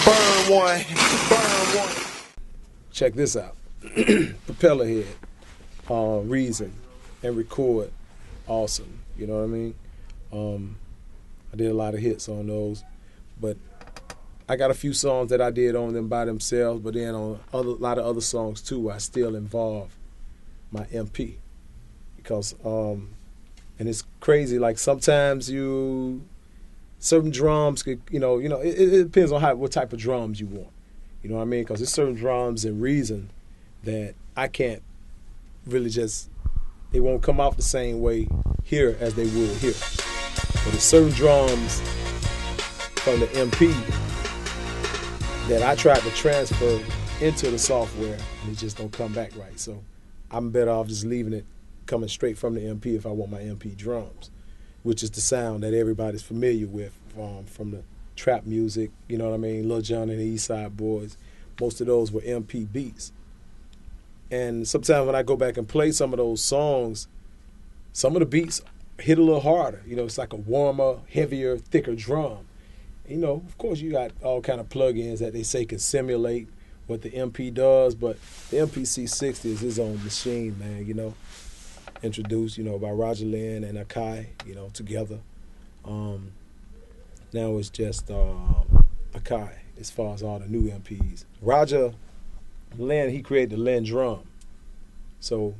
Burn one. Burn one. Check this out. Propeller head, Reason, and Record. Awesome. You know what I mean? I did a lot of hits on those. But I got a few songs that I did on them by themselves, but then on a lot of other songs too, I still involve my MP. Because, and it's crazy, like sometimes certain drums, it depends on what type of drums you want. You know what I mean? Because there's certain drums and Reason that I can't really they won't come out the same way here as they would here. But there's certain drums from the MP that I tried to transfer into the software and it just don't come back right. So I'm better off just leaving it coming straight from the MP if I want my MP drums, which is the sound that everybody's familiar with from the trap music, you know what I mean, Lil Jon and the East Side Boys. Most of those were MP beats. And sometimes when I go back and play some of those songs, some of the beats hit a little harder. You know, it's like a warmer, heavier, thicker drum. You know, of course, you got all kind of plugins that they say can simulate what the MP does, but the MPC60 is his own machine, man, you know. Introduced, by Roger Lynn and Akai, together. Now it's just Akai as far as all the new MPs. Roger Lynn, he created the Lynn drum. So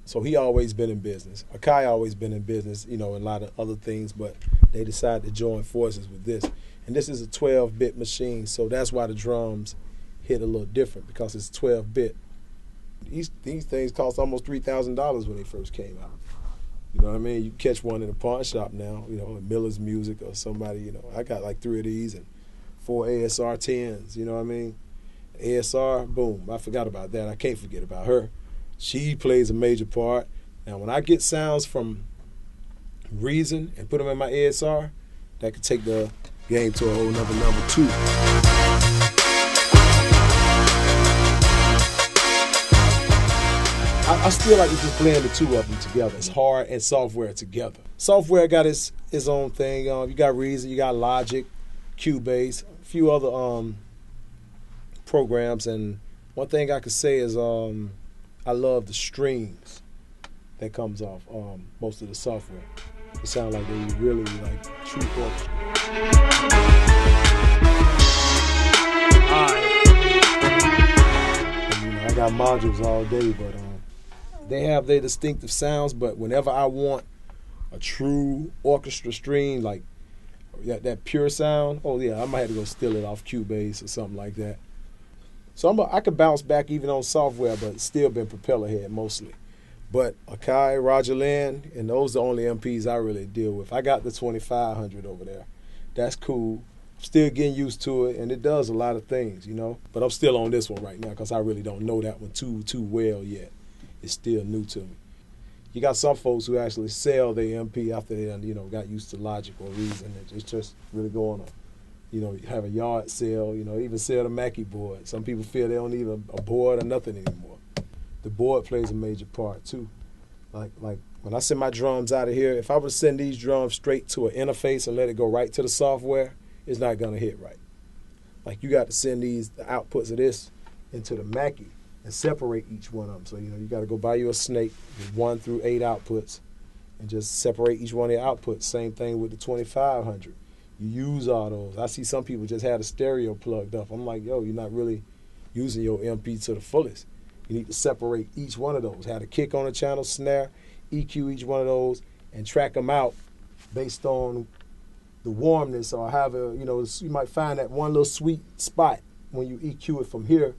he always been in business. Akai always been in business, and a lot of other things, but they decided to join forces with this. And this is a 12-bit machine, so that's why the drums hit a little different, because it's 12-bit. These things cost almost $3,000 when they first came out. You know what I mean? You catch one in a pawn shop now, at Miller's Music or somebody, I got like 3 of these and 4 ASR 10s, you know what I mean? ASR, boom, I forgot about that. I can't forget about her. She plays a major part. Now, when I get sounds from Reason and put them in my ASR, that could take the game to a whole nother number too. I still like to just blend the two of them together. It's hard and software together. Software got its own thing. You got Reason, you got Logic, Cubase, a few other programs. And one thing I could say is I love the strings that comes off most of the software. It sounds like they really like true orchestra. I got modules all day, but they have their distinctive sounds, but whenever I want a true orchestra string, like that pure sound, oh yeah, I might have to go steal it off Cubase or something like that. So I could bounce back even on software, but it's still been propeller head mostly. But Akai, Roger Lynn, and those are the only MPs I really deal with. I got the 2500 over there. That's cool. I'm still getting used to it, and it does a lot of things, But I'm still on this one right now because I really don't know that one too well yet. It's still new to me. You got some folks who actually sell their MP after they got used to Logic or Reason. It's just really going on. Have a yard sale, even sell the Mackie board. Some people feel they don't need a board or nothing anymore. The board plays a major part too. Like when I send my drums out of here, if I were to send these drums straight to an interface and let it go right to the software, it's not gonna hit right. Like you got to send the outputs of this into the Mackie and separate each one of them. So, you got to go buy you a snake with 1 through 8 outputs and just separate each one of your outputs. Same thing with the 2500. You use all those. I see some people just have the stereo plugged up. I'm like, yo, you're not really using your MP to the fullest. You need to separate each one of those. Have a kick on the channel, snare, EQ each one of those, and track them out based on the warmness or however, you might find that one little sweet spot when you EQ it from here.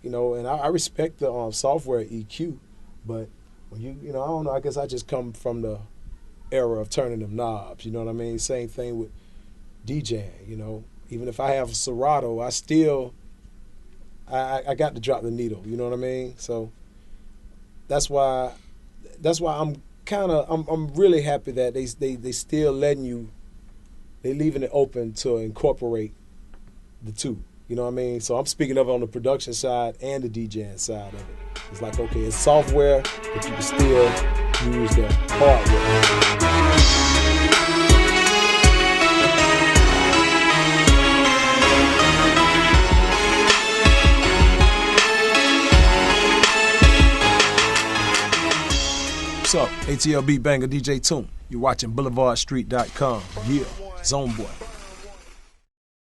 And I respect the software EQ, but when I don't know, I guess I just come from the era of turning them knobs, you know what I mean? Same thing with DJing, even if I have a Serato, I still, I got to drop the needle, you know what I mean? So that's why I'm really happy that they still letting you, they leaving it open to incorporate the two. You know what I mean? So I'm speaking of it on the production side and the DJing side of it. It's like, okay, it's software, but you can still use the hardware. What's up? ATL Beat Banger DJ Toomp. You're watching BoulevardStreet.com. Yeah, Zone Boy.